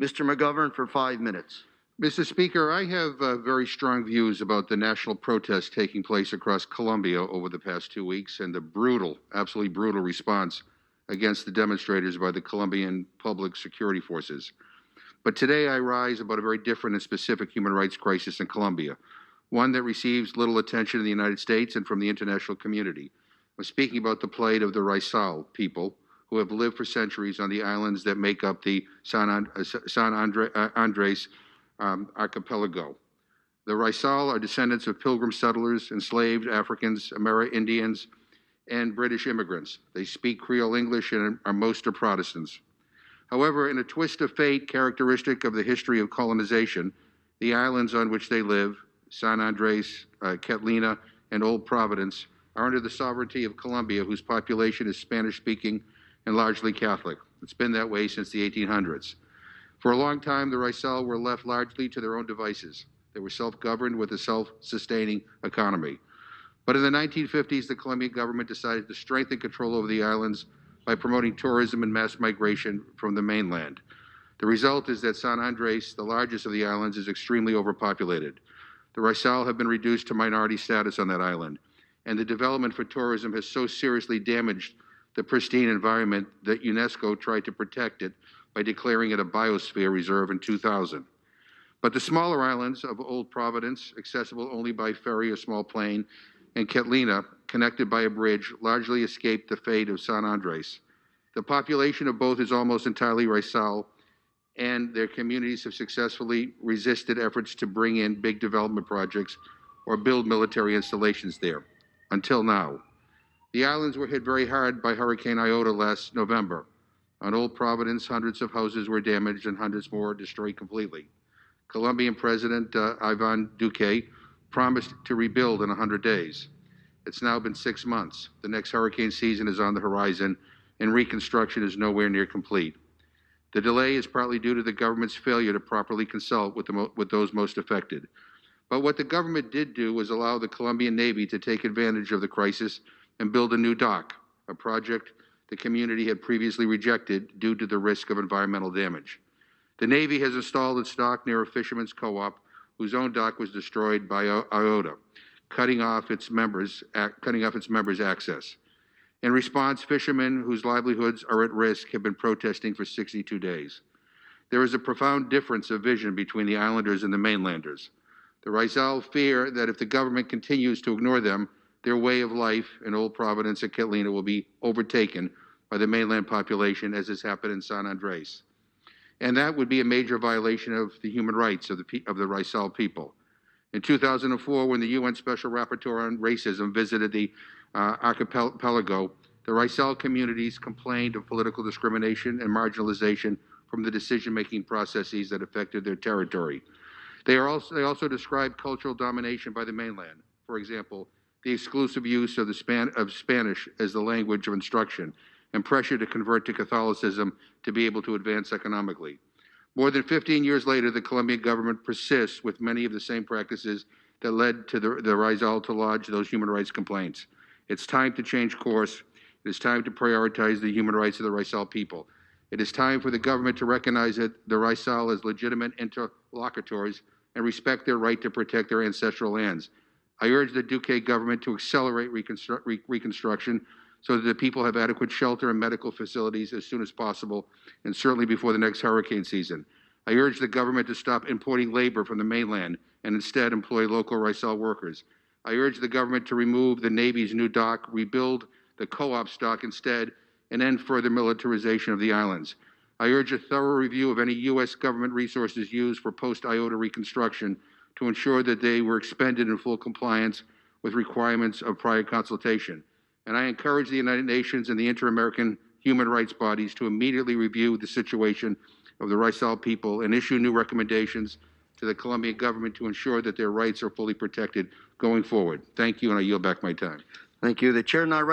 Mr. McGovern for 5 minutes. Mr. Speaker, I have very strong views about the national protests taking place across Colombia over the past 2 weeks and the brutal, absolutely brutal response against the demonstrators by the Colombian public security forces. But today I rise about a very different and specific human rights crisis in Colombia, one that receives little attention in the United States and from the international community. I'm speaking about the plight of the raizal people who have lived for centuries on the islands that make up the San Andres archipelago. The raizal are descendants of pilgrim settlers, enslaved Africans, Amerindians, and British immigrants. They speak Creole English and most are Protestants. However, in a twist of fate characteristic of the history of colonization, the islands on which they live, San Andres, Catalina, and Old Providence, are under the sovereignty of Colombia, whose population is Spanish-speaking and largely Catholic. It's been that way since the 1800s. For a long time, the raizal were left largely to their own devices. They were self-governed with a self-sustaining economy. But in the 1950s, the Colombian government decided to strengthen control over the islands by promoting tourism and mass migration from the mainland. The result is that San Andres, the largest of the islands, is extremely overpopulated. The raizal have been reduced to minority status on that island, and the development for tourism has so seriously damaged the pristine environment that UNESCO tried to protect it by declaring it a biosphere reserve in 2000. But the smaller islands of Old Providence, accessible only by ferry or small plane, and Catalina, connected by a bridge, largely escaped the fate of San Andres. The population of both is almost entirely raizal, and their communities have successfully resisted efforts to bring in big development projects or build military installations there, until now. The islands were hit very hard by Hurricane Iota last November. On Old Providence, hundreds of houses were damaged and hundreds more destroyed completely. Colombian President Ivan Duque promised to rebuild in 100 days. It's now been 6 months. The next hurricane season is on the horizon, and reconstruction is nowhere near complete. The delay is partly due to the government's failure to properly consult with those most affected. But what the government did do was allow the Colombian Navy to take advantage of the crisis and build a new dock, a project the community had previously rejected due to the risk of environmental damage. The Navy has installed its dock near a fisherman's co-op whose own dock was destroyed by Iota, cutting off its members' access. In response, fishermen whose livelihoods are at risk have been protesting for 62 days. There is a profound difference of vision between the islanders and the mainlanders. The raizal fear that if the government continues to ignore them, their way of life in Old Providence and Catalina will be overtaken by the mainland population, as has happened in San Andres. And that would be a major violation of the human rights of the raizal people. In 2004, when the UN Special Rapporteur on Racism visited the archipelago, the raizal communities complained of political discrimination and marginalization from the decision-making processes that affected their territory. They also described cultural domination by the mainland. For example, the exclusive use of Spanish as the language of instruction, and pressure to convert to Catholicism to be able to advance economically. More than 15 years later, the Colombian government persists with many of the same practices that led to the raizal to lodge those human rights complaints. It's time to change course. It is time to prioritize the human rights of the raizal people. It is time for the government to recognize that the raizal as legitimate interlocutors and respect their right to protect their ancestral lands. I urge the Duque government to accelerate reconstruction so that the people have adequate shelter and medical facilities as soon as possible, and certainly before the next hurricane season. I urge the government to stop importing labor from the mainland and instead employ local raizal workers. I urge the government to remove the Navy's new dock, rebuild the co-op stock instead, and end further militarization of the islands. I urge a thorough review of any U.S. government resources used for post-Iota reconstruction to ensure that they were expended in full compliance with requirements of prior consultation. And I encourage the United Nations and the Inter-American human rights bodies to immediately review the situation of the raizal people and issue new recommendations to the Colombian government to ensure that their rights are fully protected going forward. Thank you, and I yield back my time. Thank you. The chair now